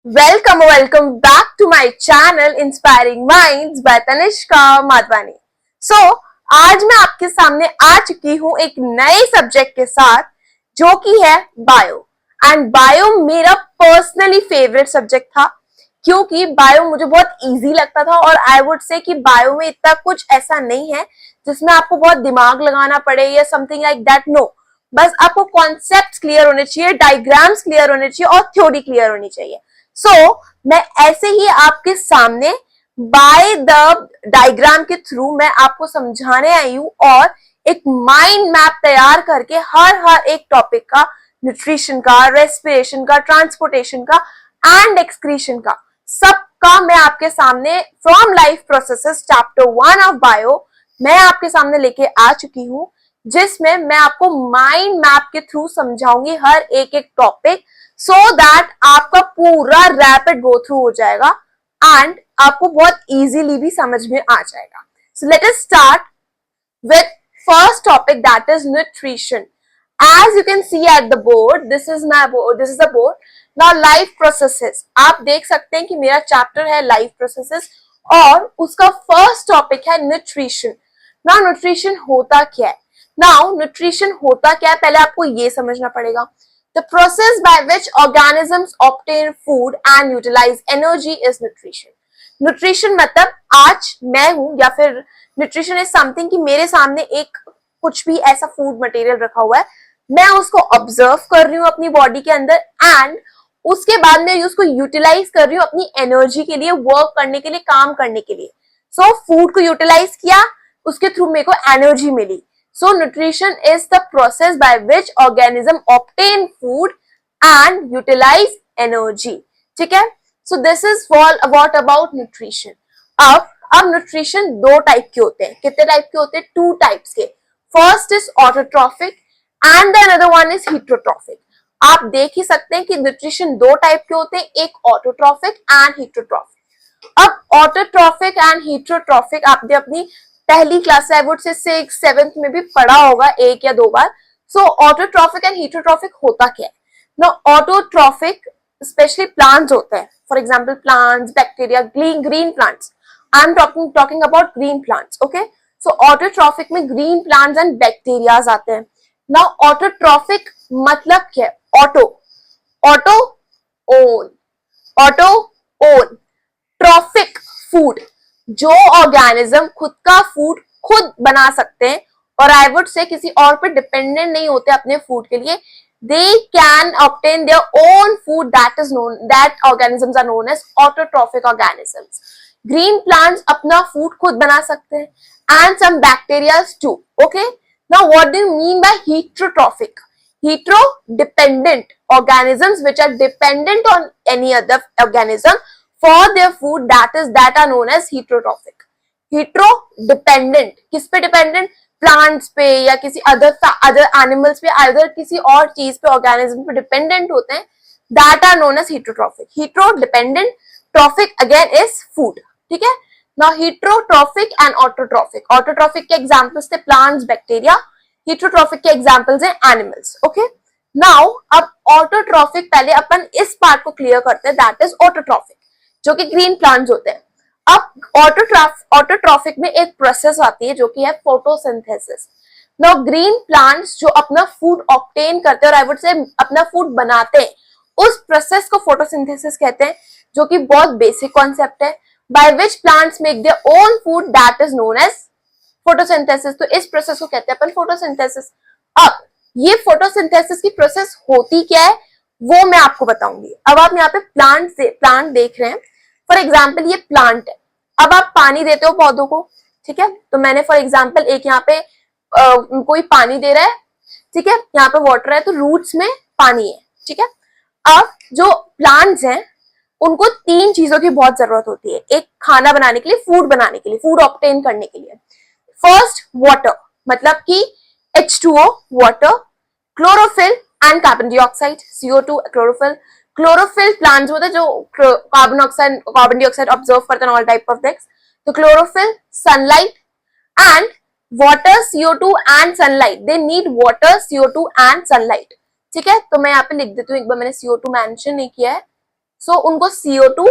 Welcome back to my channel Inspiring Minds by Tanishka Madhvani. आज मैं आपके सामने आ चुकी हूँ एक नए सब्जेक्ट के साथ जो कि है बायो। एंड बायो मेरा पर्सनली फेवरेट सब्जेक्ट था क्योंकि बायो मुझे बहुत इजी लगता था और आई वुड से कि बायो में इतना कुछ ऐसा नहीं है जिसमें आपको बहुत दिमाग लगाना पड़े या समथिंग लाइक दैट। नो, बस आपको कॉन्सेप्ट्स क्लियर होने चाहिए, डायग्राम्स क्लियर होने चाहिए और थ्योरी क्लियर होनी चाहिए। मैं ऐसे ही आपके सामने बाय द डायग्राम के थ्रू मैं आपको समझाने आई हूं और एक माइंड मैप तैयार करके हर एक टॉपिक का, न्यूट्रिशन का, रेस्पिरेशन का, ट्रांसपोर्टेशन का एंड एक्सक्रीशन का, सबका मैं आपके सामने from life processes chapter 1 of bio मैं आपके सामने लेके आ चुकी हूं, जिसमें मैं आपको माइंड मैप के थ्रू समझाऊंगी हर एक टॉपिक सो दैट आपका पूरा रैपिड गो थ्रू हो जाएगा एंड आपको बहुत इजीली भी समझ में आ जाएगा। So let us start with first topic, that is nutrition. As you can see at the board, this is the board. Now life processes, आप देख सकते हैं कि मेरा चैप्टर है लाइफ प्रोसेसेस और उसका फर्स्ट टॉपिक है न्यूट्रिशन। नाउ न्यूट्रिशन होता क्या है? पहले आपको ये समझना पड़ेगा। The process by which organisms obtain food and utilize energy is nutrition. Nutrition मतलब आज मैं हूं या फिर न्यूट्रिशन इज समथिंग कि मेरे सामने एक कुछ भी ऐसा फूड मटेरियल रखा हुआ है, मैं उसको ऑब्जर्व कर रही हूँ अपनी बॉडी के अंदर एंड उसके बाद में उसको यूटिलाइज कर रही हूँ अपनी एनर्जी के लिए, वर्क करने के लिए, काम करने के लिए। सो फूड को यूटिलाइज किया, उसके थ्रू मेरे को एनर्जी मिली। So nutrition is the process by which organism obtain food and utilise energy. ठीक है, so this is what about nutrition. अब न्यूट्रिशन दो टाइप के होते हैं। कितने टाइप के होते हैं? टू टाइप्स के। First is autotrophic and the another one is heterotrophic. आप देख ही सकते हैं कि न्यूट्रिशन दो टाइप के होते हैं, एक ऑटोट्रॉफिक एंड हीटरोट्रॉफिक। अब ऑटोट्रॉफिक एंड हीटरोट्रॉफिक आपने अपनी पहली class I would say 6th 7th में भी पढ़ा होगा एक या दो बार। सो ऑटोट्रॉफिक एंड हीटरोट्रॉफिक होता क्या है? ना ऑटोट्रॉफिक स्पेशली प्लांट्स होते हैं, for example plants, bacteria, green plants. I am talking about green plants. Okay, so autotrophic में ग्रीन प्लांट्स एंड बैक्टीरियाज आते हैं। नाउ ऑटोट्रॉफिक मतलब क्या है? ऑटो ओन, ट्रॉफिक फूड, जो ऑर्गेनिज्म खुद का फूड खुद बना सकते हैं और आई वुड से किसी और पे डिपेंडेंट नहीं होते अपने फूड के लिए। They can obtain their own food, that organisms are known as autotrophic organisms. Green plants अपना food खुद बना सकते हैं and some bacteria too. Okay, now what do you mean by heterotrophic? Hetero dependent organisms which are dependent on any other organism for their food, that are known as heterotrophic. Hetero dependent, किस पे dependent? Plants पे या किसी other animals पे, other किसी और चीज पे, ऑर्गेनिज्म पे डिपेंडेंट होते हैं, that are known as heterotrophic. Hetero dependent, trophic again is food. ठीक है, now heterotrophic and autotrophic. Autotrophic के एग्जांपल्स थे प्लांट्स, बैक्टीरिया। हीटरोट्रॉफिक के एग्जांपल्स हैं एनिमल्स। ओके, नाउ अब ऑटोट्रॉफिक, पहले अपन इस पार्ट को क्लियर करते हैं, दैट इज ऑटोट्रॉफिक, जो कि ग्रीन प्लांट्स होते हैं। अब ऑटोट्रॉफिक में एक प्रोसेस आती है जो कि है फोटोसिंथेसिस। नाउ ग्रीन प्लांट्स जो अपना फूड ऑब्टेन करते हैं और आई वुड से अपना फूड बनाते हैं, उस प्रोसेस को फोटोसिंथेसिस कहते हैं, जो कि बहुत बेसिक कॉन्सेप्ट है। By which plants make their own food, that is known as photosynthesis. तो इस प्रोसेस को कहते हैं अपन फोटोसिंथेसिस। अब ये फोटोसिंथेसिस की प्रोसेस होती क्या है वो मैं आपको बताऊंगी। अब आप यहाँ पे प्लांट देख रहे हैं, फॉर एग्जाम्पल ये प्लांट है। अब आप पानी देते हो पौधों को, ठीक है, तो मैंने फॉर एग्जाम्पल एक यहाँ पे कोई पानी दे रहा है, ठीक है, यहाँ पे वाटर है तो रूट्स में पानी है। ठीक है, अब जो प्लांट्स हैं उनको तीन चीजों की बहुत जरूरत होती है, एक खाना बनाने के लिए, फूड बनाने के लिए, फूड ऑब्टेन करने के लिए। फर्स्ट वाटर, मतलब कि H2O water, chlorophyll and carbon dioxide, CO2 chlorophyll. Chlorophyll plants होते हैं जो कार्बन डाइऑक्साइड ऑब्जर्व करते हैं, ऑल टाइप ऑफ थिंग्स। तो chlorophyll, sunlight and water, CO2 and sunlight. They need water, CO2 and sunlight. ठीक है, तो मैं यहाँ पे लिख देती हूँ, एक बार मैंने CO2 मेंशन नहीं किया है, सो उनको CO2,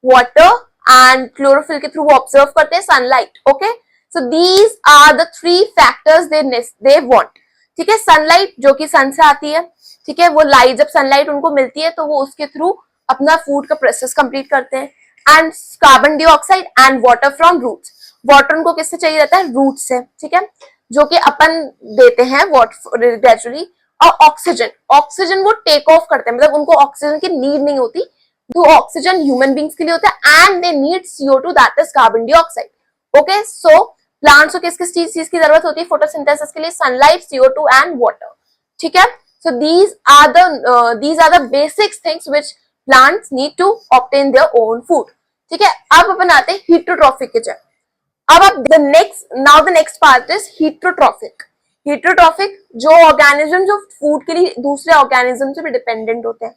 वाटर एंड क्लोरोफिल के थ्रू वो ऑब्जर्व करते हैं sunlight. Okay, so these are the 3 factors they want. ठीक है, सनलाइट जो कि सन से आती है. ठीक है, वो लाइट जब सनलाइट उनको मिलती है तो वो उसके थ्रू अपना फूड का प्रोसेस कंप्लीट करते हैं. And carbon dioxide and water from roots. Water उनको किससे चाहिए रहता है? रूट से. ठीक है, जो कि अपन देते हैं वाटर ग्रेजुअली. और ऑक्सीजन, ऑक्सीजन वो टेक ऑफ करते हैं, मतलब उनको ऑक्सीजन की नीड नहीं होती. तो ऑक्सीजन ह्यूमन बींग्स के लिए होता है and they need CO2 that is carbon dioxide. Okay, so plants को किस किस चीज की जरूरत होती है फोटोसिंथेसिस के लिए? Sunlight, CO2 and water. ठीक है, सो these are the basic things which plants need to obtain their own food. ठीक है, अब अपन आते हैं heterotrophic के जगह. अब आप the next part is heterotrophic. heterotrophic जो ऑर्गेनिज्म जो फूड के लिए दूसरे ऑर्गेनिज्म से भी डिपेंडेंट होते हैं.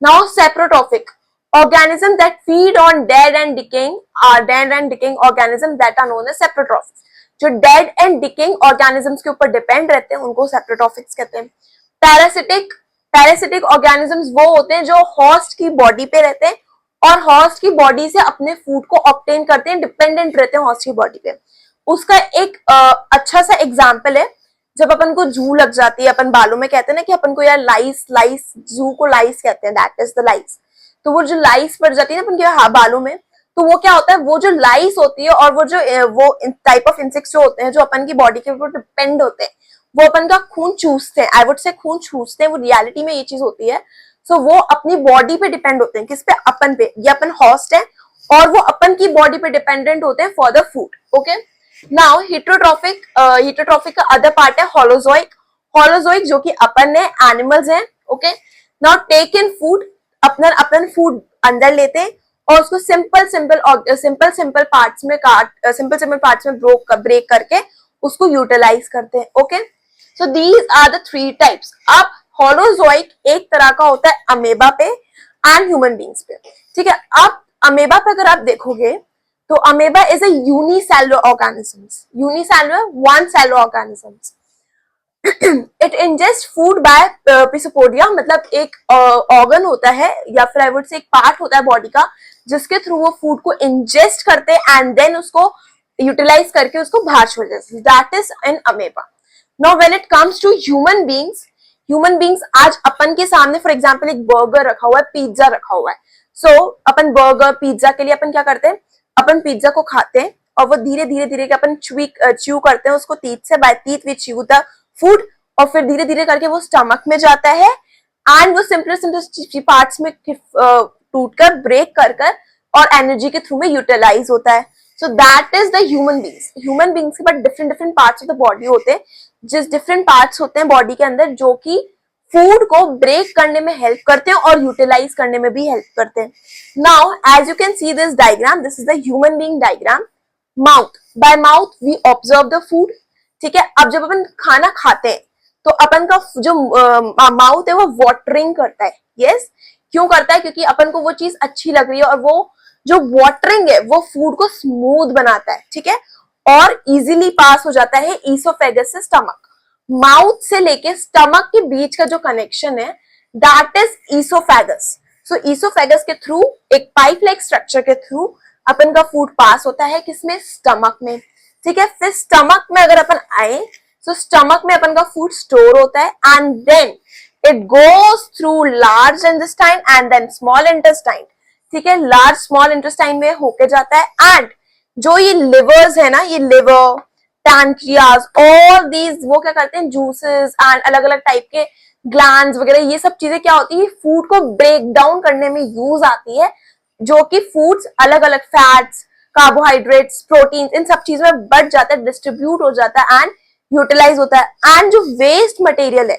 Now saprotrophic, organisms that feed on dead and decaying organisms that are known as saprotrophic. जो dead and decaying organisms के ऊपर डिपेंड रहते हैं उनको saprotrophics कहते हैं. पैरासिटिक ऑर्गेनिजम्स वो होते हैं जो हॉस्ट की बॉडी पे रहते हैं और हॉस्ट की बॉडी से अपने फूड को ऑब्टेन करते हैं, डिपेंडेंट रहते हैं हॉस्ट की बॉडी पे. उसका एक अच्छा सा एग्जांपल है, जब अपन को जू लग जाती है, अपन बालों में कहते हैं ना कि अपन को यार लाइस, जू को लाइस कहते हैं, दैट इज द लाइस. तो वो जो लाइस पड़ जाती है ना अपन के बालों में, तो वो क्या होता है, वो जो लाइस होती है और वो जो वो टाइप ऑफ इंसेक्ट्स जो होते हैं जो अपन की बॉडी के ऊपर डिपेंड होते हैं, वो अपन का खून चूसते हैं. आई वुड से खून चूसते हैं, वो रियलिटी में ये चीज होती है. सो वो अपनी बॉडी पे डिपेंड होते हैं. किस पे? अपन पे. ये अपन हॉस्ट है और वो अपन की बॉडी पे डिपेंडेंट होते हैं for the food. Okay, now heterotrophic का अदर पार्ट है holozoic जो कि अपन है, एनिमल्स हैं. Okay, now take in food, अपन फूड अंदर लेते हैं और उसको सिंपल पार्ट्स में ब्रेक करके उसको यूटिलाइज करते हैं. Okay, so these are the 3 types. अब holozoic एक तरह का होता है अमेबा पे एंड ह्यूमन बींग्स पे. ठीक है, अब अमेबा पे अगर आप देखोगे तो amoeba is a unicellular organisms. Unicellular, one cellular organisms. It ingest food by pseudopodia, मतलब एक ऑर्गन होता है या फिर आई वुड से एक पार्ट होता है बॉडी का जिसके थ्रू वो फूड को इंजेस्ट करते हैं एंड देन उसको यूटिलाइज करके उसको बाहर छोड़ देते हैं. That is an amoeba. Now when it comes to human beings आज अपन के सामने फॉर एग्जांपल एक बर्गर रखा हुआ है, पिज्जा रखा हुआ है. सो अपन बर्गर पिज्जा के लिए अपन क्या करते हैं, अपन पिज्जा को खाते हैं और वो धीरे धीरे अपन च्यू करते हैं उसको टीथ से. By teeth we chew the food और फिर धीरे धीरे करके वो स्टमक में जाता है एंड वो सिंपल पार्ट्स में टूटकर ब्रेक कर और एनर्जी के थ्रू में यूटिलाइज होता है. So that is the human beings के बाद different parts of the body होते हैं, जिस डिफरेंट पार्ट्स होते हैं बॉडी के अंदर जो कि फूड को ब्रेक करने में हेल्प करते हैं और यूटिलाइज करने में भी हेल्प करते हैं. Now as you can see this diagram, this is the human being diagram. Mouth, by mouth we observe the food. ठीक है, अब जब अपन खाना खाते हैं तो अपन का जो माउथ है वो वाटरिंग करता है. यस, क्यों करता है? क्योंकि अपन को वो चीज अच्छी लग रही है और वो जो वाटरिंग है वो फूड को स्मूथ बनाता है. ठीक है, और इजीली पास हो जाता है ईसोफेगस से स्टमक. माउथ से लेके स्टमक के बीच का जो कनेक्शन है that is oesophagus. So oesophagus के थ्रू एक पाइप लाइक स्ट्रक्चर के थ्रू अपन का फूड पास होता है किसमें? स्टमक में. ठीक है, फिर स्टमक में अगर अपन आए तो स्टमक में अपन का फूड स्टोर होता है and then it goes through large intestine and then small intestine. ठीक है, लार्ज स्मॉल इंटेस्टाइन में होके जाता है एंड जो ये लिवर्स है ना, ये लिवर, पैनक्रियाज, ऑल दीज वो क्या करते हैं, जूसेस एंड अलग अलग टाइप के ग्लैंड्स वगैरह, ये सब चीजें क्या होती है, फूड को ब्रेक डाउन करने में यूज आती है, जो कि फूड्स अलग अलग फैट्स, कार्बोहाइड्रेट्स, प्रोटीन, इन सब चीजों में बढ़ जाता है, डिस्ट्रीब्यूट हो जाता है एंड यूटिलाइज होता है. एंड जो वेस्ट मटेरियल है,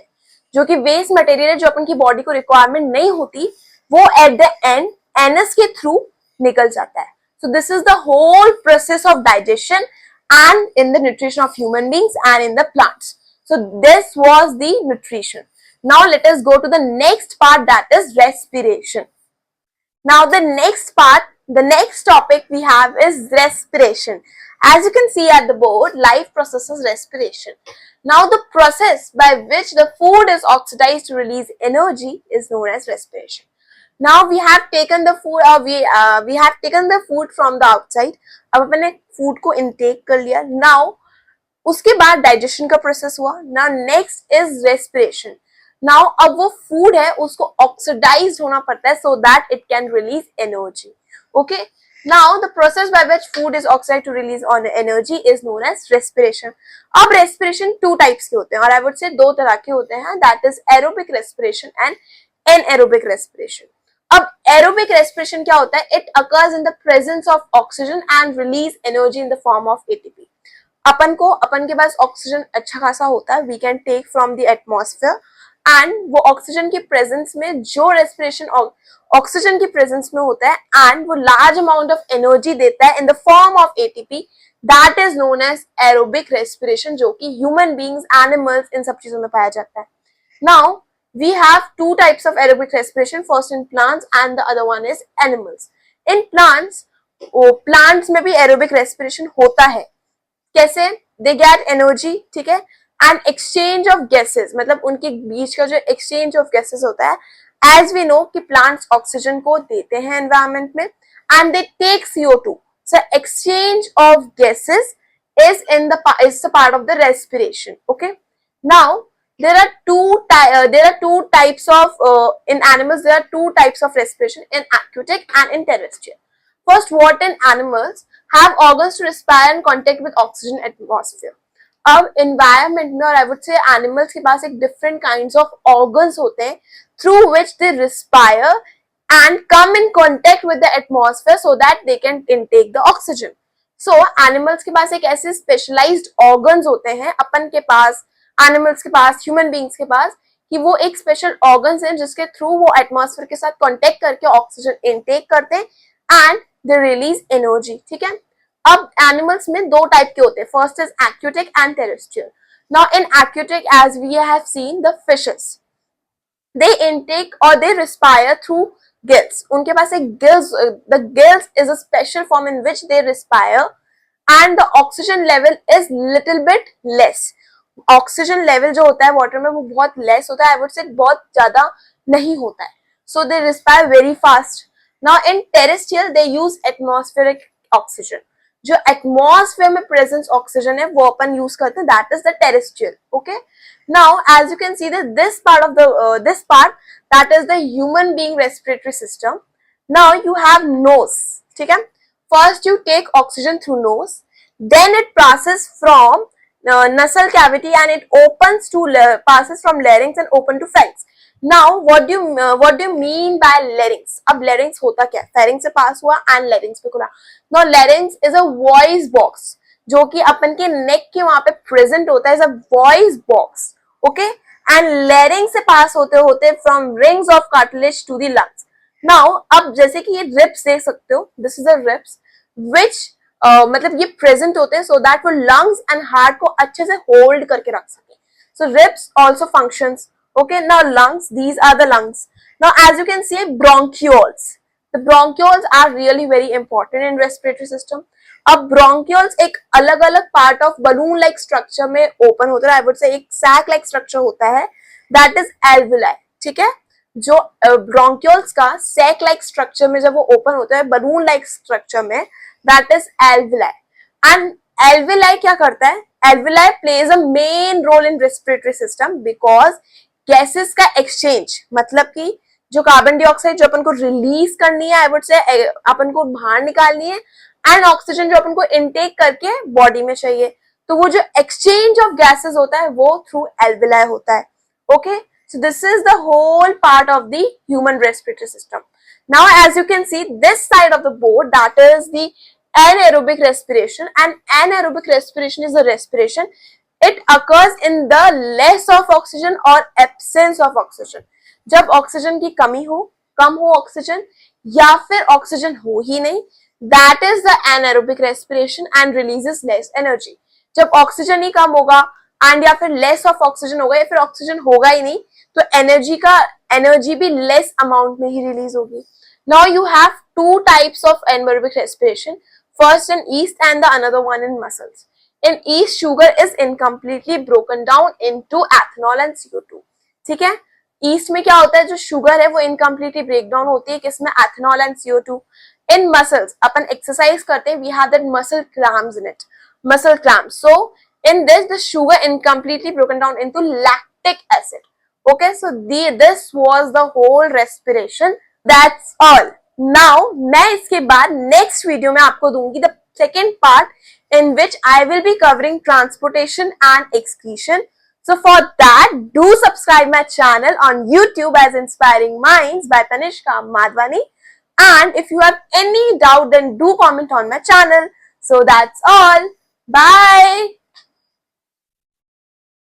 जो अपन की बॉडी को रिक्वायरमेंट नहीं होती, वो एट द एंड एनस के थ्रू निकल जाता है. So this is the whole process of digestion and in the nutrition of human beings and in the plants. So this was the nutrition. Now let us go to the next part, that is respiration. Now the next topic we have is respiration. As you can see at the board, life processes respiration. Now the process by which the food is oxidized to release energy is known as respiration. Now we have taken the food, we have taken the food from the outside. अब अपने food को intake कर लिया. Now उसके बाद digestion का process हुआ. Now next is respiration. Now अब वो फूड है उसको ऑक्सीडाइज होना पड़ता है so that it can release energy. Okay, now the process by which food is oxide to release on energy is known as respiration. अब respiration two types के होते हैं और आई वुड से दो तरह के होते हैं, that is aerobic respiration and anaerobic respiration. अब एरोबिक रेस्पिरेशन क्या होता है? It occurs in the presence of oxygen and release energy in the form of ATP. अपन के पास ऑक्सीजन अच्छा खासा होता है, we can take from the atmosphere, and वो ऑक्सीजन की प्रेजेंस में जो रेस्पिरेशन ऑक्सीजन की प्रेजेंस में होता है एंड वो लार्ज अमाउंट ऑफ एनर्जी देता है in the form of ATP, that is known as aerobic respiration, जो कि ह्यूमन बींग्स, एनिमल्स, इन सब चीजों में पाया जाता है. Now we have two types of aerobic respiration, first in plants and the other one is animals. In plants में भी aerobic respiration होता है. कैसे? They get energy, ठीक है, and exchange of gases, मतलब उनके बीच का जो exchange of gases होता है. As we know कि plants oxygen को देते हैं environment में and they take CO2. So exchange of gases is a part of the respiration. Okay. Now there are two types of in animals there are two types of respiration, in aquatic and in terrestrial. First, what in animals have organs to respire in contact with oxygen atmosphere. अब environment में और I would say animals के पास एक different kinds of organs होते हैं through which they respire and come in contact with the atmosphere so that they can intake the oxygen. So animals के पास एक ऐसे specialized organs होते हैं, अपन के पास, एनिमल्स के पास, ह्यूमन बींग्स के पास, कि वो एक स्पेशल ऑर्गन्स हैं जिसके थ्रू वो एटमॉस्फेयर के साथ कांटेक्ट करके ऑक्सीजन इनटेक करते हैं एंड दे रिलीज एनर्जी. ठीक है. अब एनिमल्स में दो टाइप के होते हैं, first is aquatic and terrestrial. Now in aquatic, as we have seen, the fishes, they intake और दे रिस्पायर थ्रू गिल्स. उनके पास एक gills, the gills is a special form in which they respire and the oxygen level is little bit less. Oxygen level जो होता है water में वो बहुत लेस होता है, आई वुड से बहुत ज्यादा नहीं होता है, so they respire very fast. Now in terrestrial they use atmospheric oxygen. जो एटमॉस्फेयर में प्रेजेंस ऑक्सीजन है वो अपन यूज करते हैं, that is the terrestrial. Okay. Now as you can see this part that is the human being respiratory system. Now you have nose. ठीक है. First you take oxygen through nose, then it passes from nasal cavity and it passes from larynx and open to pharynx. Now what do you mean by larynx? अब larynx होता क्या है? pharynx से पास हुआ and larynx पे खुला. Now larynx is a voice box जो कि अपन के neck के वहां पे present होता है, is a voice box. Okay. and larynx से पास होते होते from rings of cartilage to the lungs. Now अब जैसे कि ये ribs देख सकते हो, this is the ribs which मतलब ये प्रेजेंट होते हैं सो दैट वो लंग्स एंड हार्ट को अच्छे से होल्ड करके रख सके. So ribs also functions. Okay. Now lungs, these are the lungs. Now as you can see bronchioles. The bronchioles are really very important in respiratory system. अब bronchioles एक अलग अलग part of balloon like structure में open होता है, I would say एक sac like structure होता है, दैट इज एल्विलाई. ठीक है. जो ब्रोंक्यूल्स का सैक लाइक स्ट्रक्चर में जब वो ओपन होता है बलून लाइक स्ट्रक्चर में, that is alveoli. And alveoli क्या करता है? Alveoli plays a main role in respiratory system because gases का exchange, मतलब कि जो कार्बन डाइऑक्साइड जो अपन को रिलीज करनी है, आई वुड से अपन को बाहर निकालनी है, एंड ऑक्सीजन जो अपन को इनटेक करके बॉडी में चाहिए, तो वो जो एक्सचेंज ऑफ गैसेस होता है वो थ्रू एल्वेलाई होता है. Okay. So this is the whole part of the human respiratory system. Now as you can see this side of the board, that is the anaerobic respiration, and anaerobic respiration is a respiration, it occurs in the less of oxygen or absence of oxygen. जब oxygen की कमी हो, कम हो oxygen, या फिर oxygen हो ही नहीं, that is the anaerobic respiration and releases less energy. जब ऑक्सीजन ही कम होगा एंड या फिर लेस ऑफ ऑक्सीजन होगा या फिर ऑक्सीजन होगा ही नहीं, तो एनर्जी भी लेस अमाउंट में ही रिलीज होगी. Now you have two types of anaerobic respiration, first in yeast and the another one in muscles. In yeast, sugar is incompletely broken down into ethanol and CO2. ठीक है. East में क्या होता है, जो sugar है वो इनकम्प्लीटली ब्रेक डाउन होती है किसमें, ethanol and CO2। In muscles अपन एक्सरसाइज करते हैं, we have that muscle cramps in it, muscle cramps. So in this the sugar incompletely broken down into lactic acid. Okay, so this was the whole respiration. That's all. Now मैं इसके बाद next video में आपको दूंगी the second part in which I will be covering transportation and excretion. So for that, do subscribe my channel on YouTube as Inspiring Minds by Tanishka Madhwani. And if you have any doubt, then do comment on my channel. So that's all. Bye.